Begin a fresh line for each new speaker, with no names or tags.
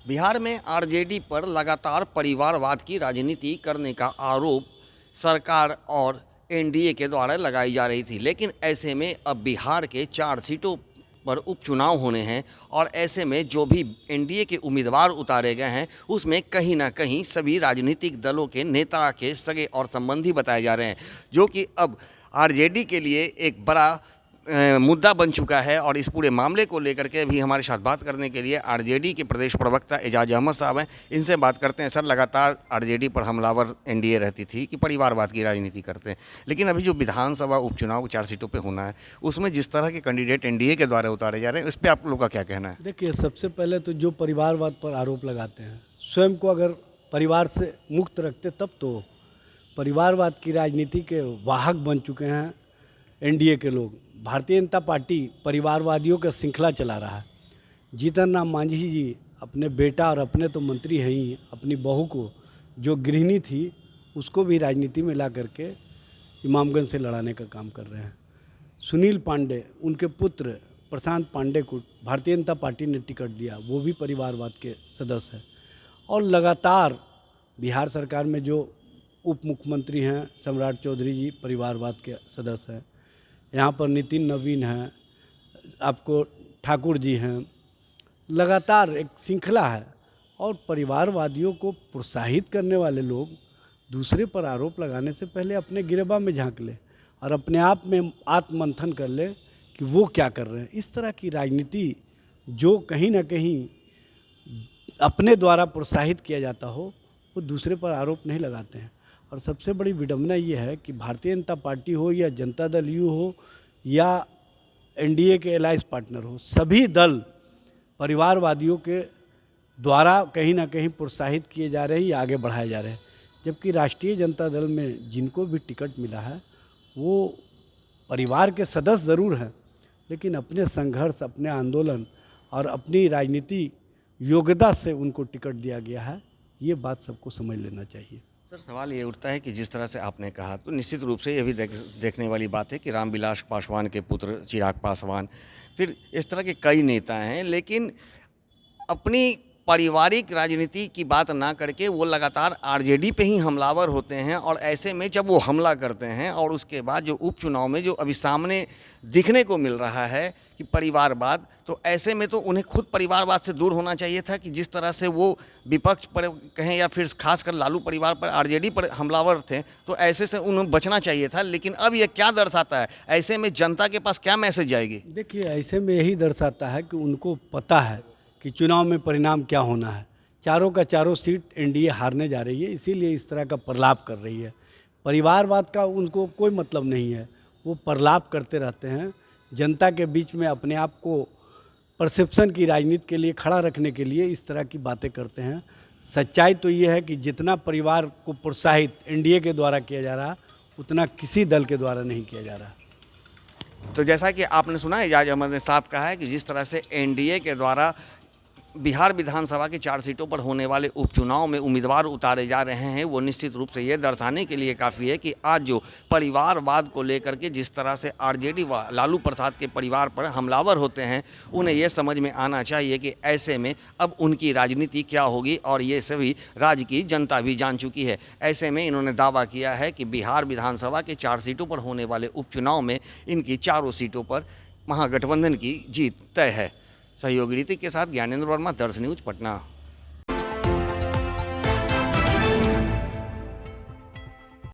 बिहार में आरजेडी पर लगातार परिवारवाद की राजनीति करने का आरोप सरकार और एनडीए के द्वारा लगाई जा रही थी, लेकिन ऐसे में अब बिहार के 4 सीटों पर उपचुनाव होने हैं और ऐसे में जो भी एनडीए के उम्मीदवार उतारे गए हैं उसमें कहीं ना कहीं सभी राजनीतिक दलों के नेता के सगे और संबंधी बताए जा रहे हैं, जो कि अब आरजेडी के लिए एक बड़ा मुद्दा बन चुका है। और इस पूरे मामले को लेकर के भी हमारे साथ बात करने के लिए आरजेडी के प्रदेश प्रवक्ता एजाज अहमद साहब हैं। इनसे बात करते हैं। सर, लगातार आरजेडी पर हमलावर एनडीए रहती थी कि परिवारवाद की राजनीति करते हैं, लेकिन अभी जो विधानसभा उपचुनाव 4 सीटों पे होना है उसमें जिस तरह के कैंडिडेट एनडीए के द्वारा उतारे जा रहे हैं, इस पर आप लोगों का क्या कहना है?
देखिए, सबसे पहले तो जो परिवारवाद पर आरोप लगाते हैं, स्वयं को अगर परिवार से मुक्त रखते तब तो। परिवारवाद की राजनीति के वाहक बन चुके हैं एनडीए के लोग। भारतीय जनता पार्टी परिवारवादियों का श्रृंखला चला रहा है। जीतन राम मांझी जी अपने बेटा और अपने तो मंत्री हैं ही, अपनी बहू को जो गृहिणी थी उसको भी राजनीति में ला करके इमामगंज से लड़ाने का काम कर रहे हैं। सुनील पांडे, उनके पुत्र प्रशांत पांडे को भारतीय जनता पार्टी ने टिकट दिया, वो भी परिवारवाद के सदस्य हैं। और लगातार बिहार सरकार में जो उप मुख्यमंत्री हैं सम्राट चौधरी जी परिवारवाद के सदस्य हैं। यहाँ पर नितिन नवीन हैं, आपको ठाकुर जी हैं। लगातार एक श्रृंखला है और परिवारवादियों को प्रोत्साहित करने वाले लोग दूसरे पर आरोप लगाने से पहले अपने गिरेबान में झांक ले और अपने आप में आत्ममंथन कर ले कि वो क्या कर रहे हैं। इस तरह की राजनीति जो कहीं ना कहीं अपने द्वारा प्रोत्साहित किया जाता हो, वो दूसरे पर आरोप नहीं लगाते हैं। और सबसे बड़ी विडंबना ये है कि भारतीय जनता पार्टी हो या जनता दल यू हो या एनडीए के अलायंस पार्टनर हो, सभी दल परिवारवादियों के द्वारा कहीं ना कहीं प्रोत्साहित किए जा रहे हैं या आगे बढ़ाए जा रहे हैं। जबकि राष्ट्रीय जनता दल में जिनको भी टिकट मिला है वो परिवार के सदस्य ज़रूर हैं, लेकिन अपने संघर्ष, अपने आंदोलन और अपनी राजनीति योग्यता से उनको टिकट दिया गया है। ये बात सबको समझ लेना चाहिए।
सर, सवाल ये उठता है कि जिस तरह से आपने कहा, तो निश्चित रूप से ये भी देखने वाली बात है कि रामविलास पासवान के पुत्र चिराग पासवान, फिर इस तरह के कई नेता हैं, लेकिन अपनी पारिवारिक राजनीति की बात ना करके वो लगातार आरजेडी पे ही हमलावर होते हैं। और ऐसे में जब वो हमला करते हैं और उसके बाद जो उपचुनाव में जो अभी सामने दिखने को मिल रहा है कि परिवारवाद, तो ऐसे में तो उन्हें खुद परिवारवाद से दूर होना चाहिए था कि जिस तरह से वो विपक्ष पर कहें या फिर खासकर लालू परिवार पर, आरजेडी पर हमलावर थे, तो ऐसे से उन्हें बचना चाहिए था। लेकिन अब ये क्या दर्शाता है, ऐसे में जनता के पास क्या मैसेज जाएगी?
देखिए, ऐसे में यही दर्शाता है कि उनको पता है कि चुनाव में परिणाम क्या होना है। चारों का चारों सीट एनडीए हारने जा रही है, इसीलिए इस तरह का प्रलाप कर रही है। परिवारवाद का उनको कोई मतलब नहीं है, वो प्रलाप करते रहते हैं। जनता के बीच में अपने आप को परसेप्शन की राजनीति के लिए खड़ा रखने के लिए इस तरह की बातें करते हैं। सच्चाई तो ये है कि जितना परिवार को प्रोत्साहित एनडीए के द्वारा किया जा रहा, उतना किसी दल के द्वारा नहीं किया जा रहा।
तो जैसा कि आपने सुना, एजाज अहमद ने साफ कहा है कि जिस तरह से एनडीए के द्वारा बिहार विधानसभा की 4 सीटों पर होने वाले उपचुनाव में उम्मीदवार उतारे जा रहे हैं, वो निश्चित रूप से ये दर्शाने के लिए काफ़ी है कि आज जो परिवारवाद को लेकर के जिस तरह से आरजेडी व लालू प्रसाद के परिवार पर हमलावर होते हैं, उन्हें ये समझ में आना चाहिए कि ऐसे में अब उनकी राजनीति क्या होगी। और ये सभी राज्य की जनता भी जान चुकी है। ऐसे में इन्होंने दावा किया है कि बिहार विधानसभा के 4 सीटों पर होने वाले उपचुनाव में इनकी 4 सीटों पर महागठबंधन की जीत तय है। सहयोगी रीति के साथ ज्ञानेंद्र वर्मा, दर्श न्यूज, पटना।